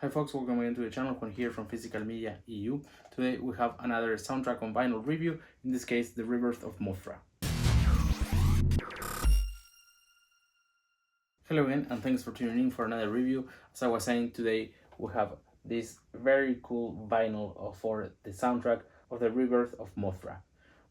Hi folks, welcome again to the channel. Juan here from Physical Media EU. Today we have another soundtrack on vinyl review, in this case the Rebirth of Mothra. Hello again and thanks for tuning in for another review. As I was saying, today we have this very cool vinyl for the soundtrack of the Rebirth of Mothra.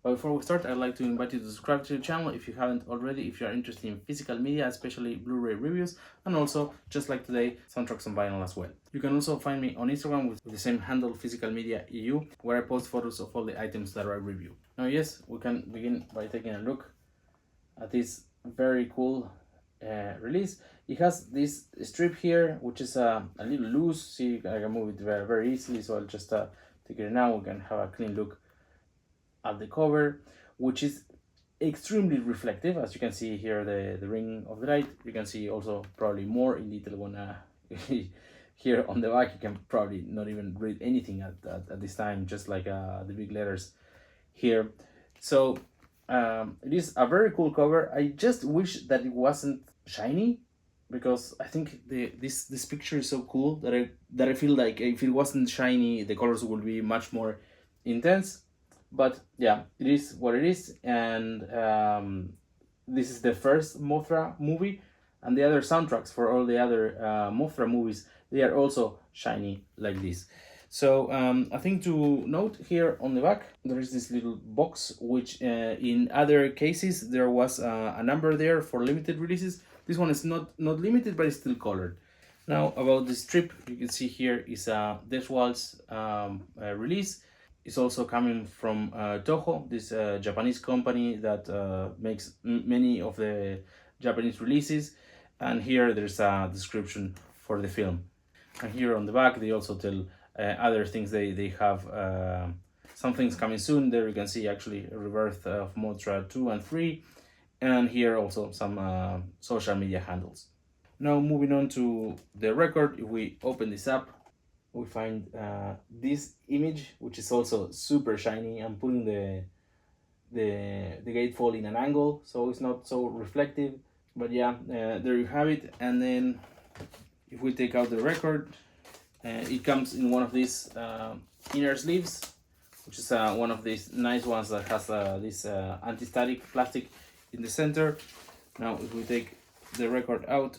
But before we start, I'd like to invite you to subscribe to the channel if you haven't already, if you are interested in physical media, especially Blu-ray reviews, and also, just like today, soundtracks on vinyl as well. You can also find me on Instagram with the same handle, Physical Media EU, where I post photos of all the items that I review. Now yes, we can begin by taking a look at this very cool release. It has this strip here, which is a little loose. See, I can move it very, very easily, so I'll just take it now. We can have a clean look at the cover, which is extremely reflective. As you can see here, the ring of the light. You can see also probably more in detail when here on the back. You can probably not even read anything at this time, just like the big letters here. So it is a very cool cover. I just wish that it wasn't shiny, because I think this picture is so cool that I feel like if it wasn't shiny, the colors would be much more intense. But yeah, it is what it is, and this is the first Mothra movie, and the other soundtracks for all the other Mothra movies, they are also shiny like this. So I think to note here on the back, there is this little box, which in other cases there was a number there for limited releases. This one is not limited, but it's still colored. Now about the strip, you can see here is a Deswalt's release. It's also coming from Toho, this Japanese company that makes many of the Japanese releases. And here there's a description for the film. And here on the back, they also tell other things. They have some things coming soon. There you can see actually Rebirth of Mothra 2 and 3. And here also some social media handles. Now moving on to the record, if we open this up, we find this image, which is also super shiny. I'm putting the gatefold in an angle, so it's not so reflective. But yeah, there you have it. And then if we take out the record, it comes in one of these inner sleeves, which is one of these nice ones that has this anti-static plastic in the center. Now if we take the record out,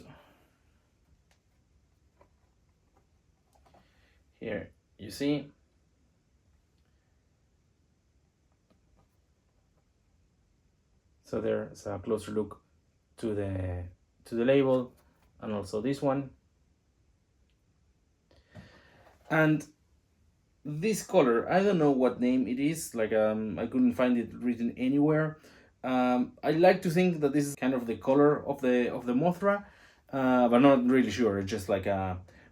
here you see so there's a closer look to the label, and also this one. And this color, I don't know what name it is, like I couldn't find it written anywhere. I like to think that this is kind of the color of the Mothra, but not really sure. It's just like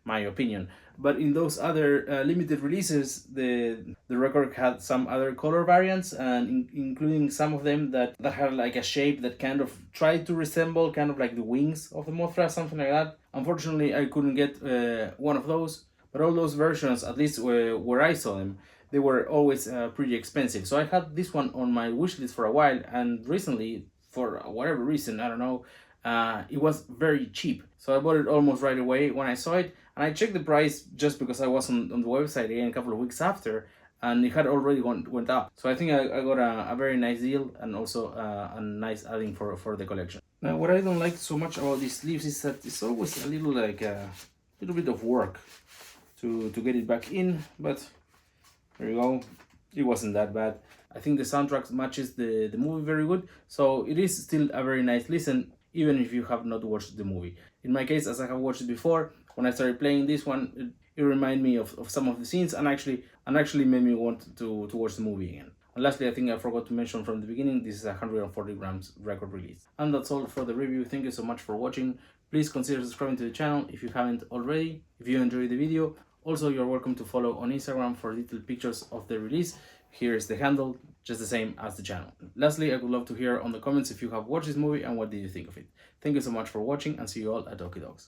my opinion. But in those other limited releases, the record had some other color variants, and including some of them that had like a shape that kind of tried to resemble kind of like the wings of the Mothra, something like that. Unfortunately, I couldn't get one of those, but all those versions, at least where I saw them, they were always pretty expensive. So I had this one on my wish list for a while, and recently, for whatever reason, I don't know, it was very cheap. So I bought it almost right away when I saw it, and I checked the price just because I was on the website again a couple of weeks after, and it had already went up. So I think I got a very nice deal, and also a nice adding for the collection. Now what I don't like so much about these sleeves is that it's always a little like a little bit of work to get it back in, but there you go. It wasn't that bad. I think the soundtrack matches the movie very good, so it is still a very nice listen, even if you have not watched the movie. In my case, as I have watched it before, when I started playing this one, it reminded me of some of the scenes, and actually made me want to watch the movie again. And lastly, I think I forgot to mention from the beginning, this is a 140 grams record release. And that's all for the review. Thank you so much for watching. Please consider subscribing to the channel if you haven't already, if you enjoyed the video. Also, you're welcome to follow on Instagram for detailed pictures of the release. Here is the handle, just the same as the channel. Lastly, I would love to hear on the comments if you have watched this movie and what did you think of it. Thank you so much for watching, and see you all at Okie Dogs.